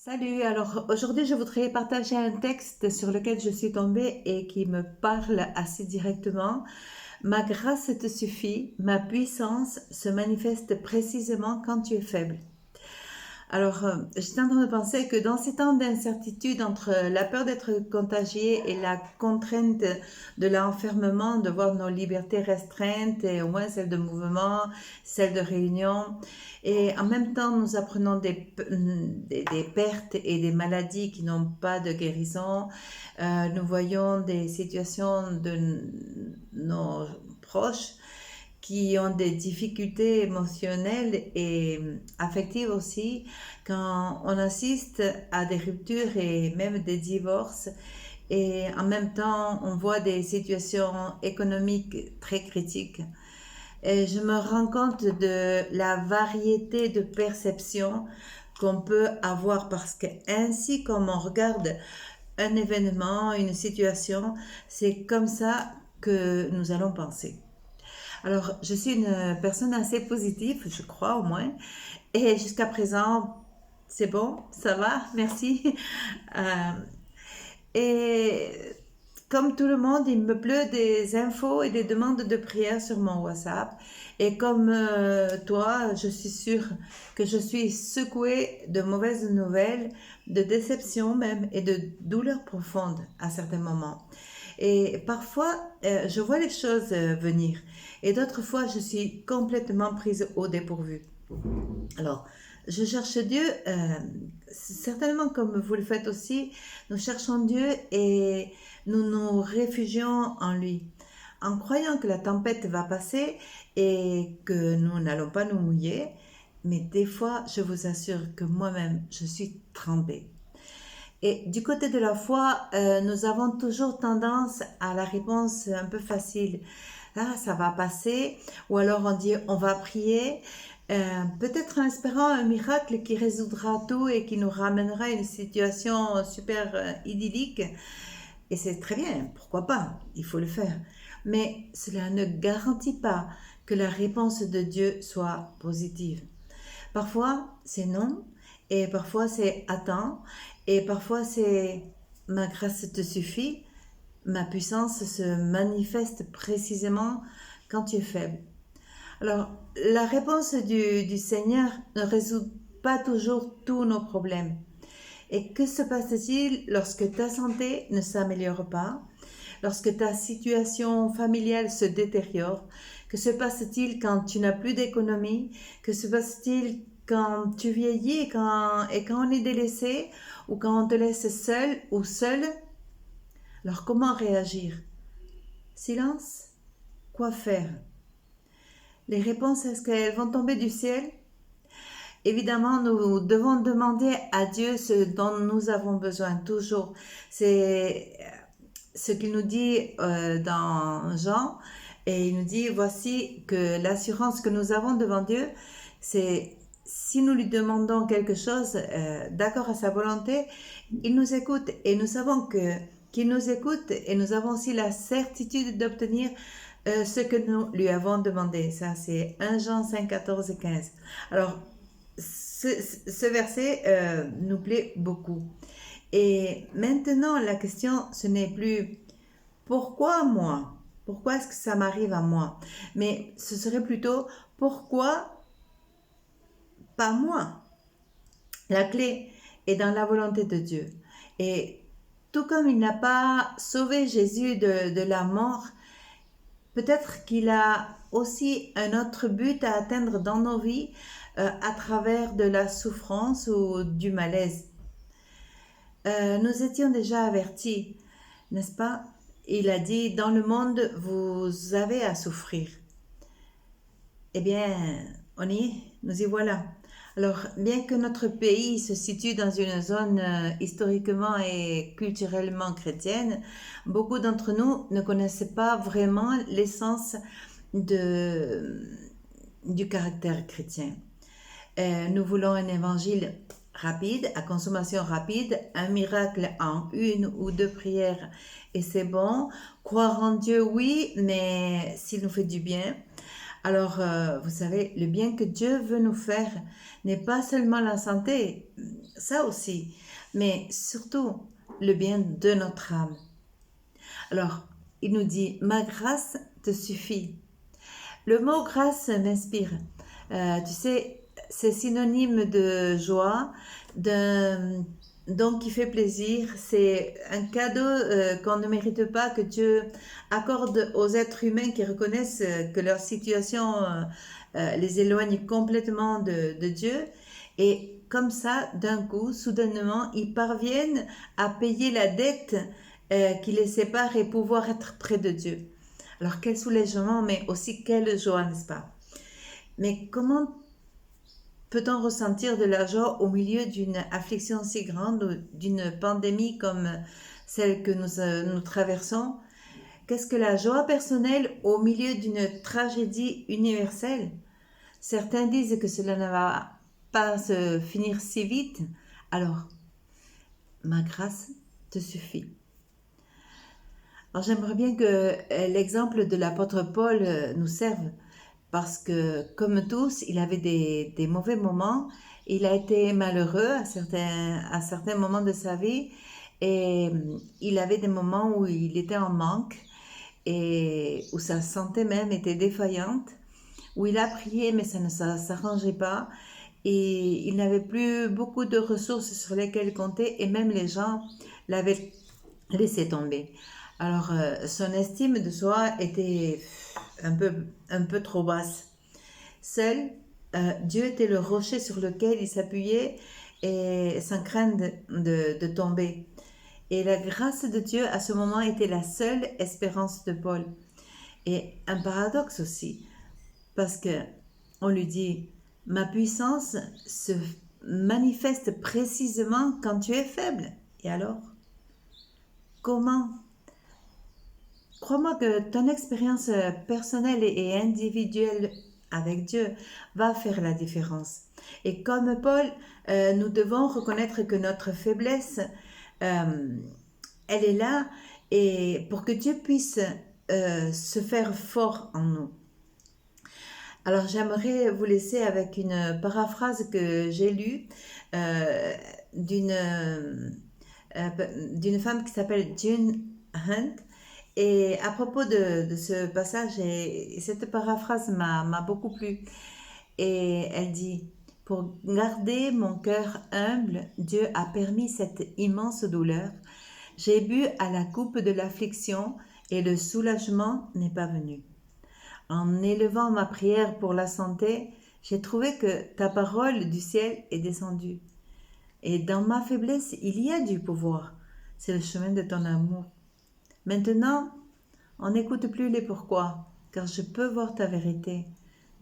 Salut, alors aujourd'hui je voudrais partager un texte sur lequel je suis tombée et qui me parle assez directement. Ma grâce te suffit, ma puissance se manifeste précisément quand tu es faible. Alors, j'étais en train de penser que dans ces temps d'incertitude entre la peur d'être contagié et la contrainte de l'enfermement, de voir nos libertés restreintes, et au moins celles de mouvement, celles de réunion, et en même temps nous apprenons des pertes et des maladies qui n'ont pas de guérison, nous voyons des situations de nos proches qui ont des difficultés émotionnelles et affectives aussi, quand on assiste à des ruptures et même des divorces, et en même temps on voit des situations économiques très critiques. Et je me rends compte de la variété de perceptions qu'on peut avoir parce que ainsi comme on regarde un événement, une situation, c'est comme ça que nous allons penser. Alors, je suis une personne assez positive, je crois au moins. Et jusqu'à présent, c'est bon, ça va, merci. Euh, et comme tout le monde, il me pleut des infos et des demandes de prière sur mon WhatsApp. Et comme toi, je suis sûre que je suis secouée de mauvaises nouvelles, de déceptions même et de douleurs profondes à certains moments. Et parfois, je vois les choses venir. Et d'autres fois, je suis complètement prise au dépourvu. Alors, je cherche Dieu, certainement comme vous le faites aussi, nous cherchons Dieu et nous nous réfugions en lui, en croyant que la tempête va passer et que nous n'allons pas nous mouiller. Mais des fois, je vous assure que moi-même, je suis trempée. Et du côté de la foi, nous avons toujours tendance à la réponse un peu facile. Ah, ça va passer. Ou alors on dit on va prier. Peut-être en espérant un miracle qui résoudra tout et qui nous ramènera à une situation super idyllique. Et c'est très bien, pourquoi pas, il faut le faire. Mais cela ne garantit pas que la réponse de Dieu soit positive. Parfois, c'est non, et parfois c'est attends, et parfois c'est ma grâce te suffit, ma puissance se manifeste précisément quand tu es faible. Alors, la réponse du Seigneur ne résout pas toujours tous nos problèmes. Et que se passe-t-il lorsque ta santé ne s'améliore pas, lorsque ta situation familiale se détériore? Que se passe-t-il quand tu n'as plus d'économie? Que se passe-t-il quand tu vieillis et quand on est délaissé ou quand on te laisse seul ou seul? Alors comment réagir? Silence? Quoi faire? Les réponses, est-ce qu'elles vont tomber du ciel? Évidemment, nous devons demander à Dieu ce dont nous avons besoin toujours. C'est ce qu'il nous dit dans Jean, et il nous dit, voici que l'assurance que nous avons devant Dieu, c'est si nous lui demandons quelque chose d'accord à sa volonté, il nous écoute et nous savons qu'il nous écoute et nous avons aussi la certitude d'obtenir ce que nous lui avons demandé. Ça, c'est 1 Jean 5, 14 et 15. Alors, ce verset nous plaît beaucoup. Et maintenant, la question, ce n'est plus pourquoi moi? Pourquoi est-ce que ça m'arrive à moi? Mais ce serait plutôt pourquoi pas moi? La clé est dans la volonté de Dieu. Et tout comme il n'a pas sauvé Jésus de la mort, peut-être qu'il a aussi un autre but à atteindre dans nos vies à travers de la souffrance ou du malaise. Nous étions déjà avertis, n'est-ce pas? Il a dit, dans le monde, vous avez à souffrir. Eh bien, on y est, nous y voilà. Alors, bien que notre pays se situe dans une zone historiquement et culturellement chrétienne, beaucoup d'entre nous ne connaissent pas vraiment l'essence du caractère chrétien. Nous voulons un évangile rapide, à consommation rapide, un miracle en une ou deux prières et c'est bon. Croire en Dieu, oui, mais s'il nous fait du bien. Alors, vous savez, le bien que Dieu veut nous faire n'est pas seulement la santé. ça aussi, mais surtout le bien de notre âme. Alors, il nous dit, ma grâce te suffit. Le mot grâce m'inspire. Tu sais, c'est synonyme de joie, d'un don qui fait plaisir. C'est un cadeau qu'on ne mérite pas, que Dieu accorde aux êtres humains qui reconnaissent que leur situation les éloigne complètement de Dieu. Et comme ça, d'un coup, soudainement, ils parviennent à payer la dette qui les sépare et pouvoir être près de Dieu. Alors quel soulagement, mais aussi quelle joie, n'est-ce pas? Mais comment peut-on ressentir de la joie au milieu d'une affliction si grande ou d'une pandémie comme celle que nous traversons? Qu'est-ce que la joie personnelle au milieu d'une tragédie universelle? Certains disent que cela ne va pas se finir si vite. Alors, ma grâce te suffit. Alors j'aimerais bien que l'exemple de l'apôtre Paul nous serve parce que comme tous, il avait des mauvais moments, il a été malheureux à certains moments de sa vie et il avait des moments où il était en manque et où sa santé même était défaillante, où il a prié mais ça ne s'arrangeait pas et il n'avait plus beaucoup de ressources sur lesquelles compter et même les gens l'avaient laissé tomber. Alors, son estime de soi était un peu trop basse. Seul, Dieu était le rocher sur lequel il s'appuyait et sans crainte de tomber. Et la grâce de Dieu à ce moment était la seule espérance de Paul. Et un paradoxe aussi, parce que on lui dit, ma puissance se manifeste précisément quand tu es faible. Et alors, comment? Crois-moi que ton expérience personnelle et individuelle avec Dieu va faire la différence. Et comme Paul, nous devons reconnaître que notre faiblesse, elle est là et pour que Dieu puisse se faire fort en nous. Alors j'aimerais vous laisser avec une paraphrase que j'ai lue d'une femme qui s'appelle June Hunt. Et à propos de ce passage, et cette paraphrase m'a beaucoup plu. Et elle dit, pour garder mon cœur humble, Dieu a permis cette immense douleur. J'ai bu à la coupe de l'affliction et le soulagement n'est pas venu. En élevant ma prière pour la santé, j'ai trouvé que ta parole du ciel est descendue. Et dans ma faiblesse, il y a du pouvoir. C'est le chemin de ton amour. Maintenant, on n'écoute plus les pourquoi, car je peux voir ta vérité.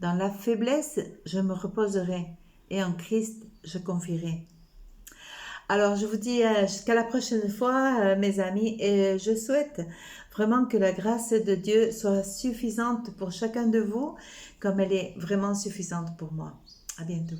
Dans la faiblesse, je me reposerai, et en Christ, je confierai. Alors, je vous dis jusqu'à la prochaine fois, mes amis, et je souhaite vraiment que la grâce de Dieu soit suffisante pour chacun de vous, comme elle est vraiment suffisante pour moi. À bientôt.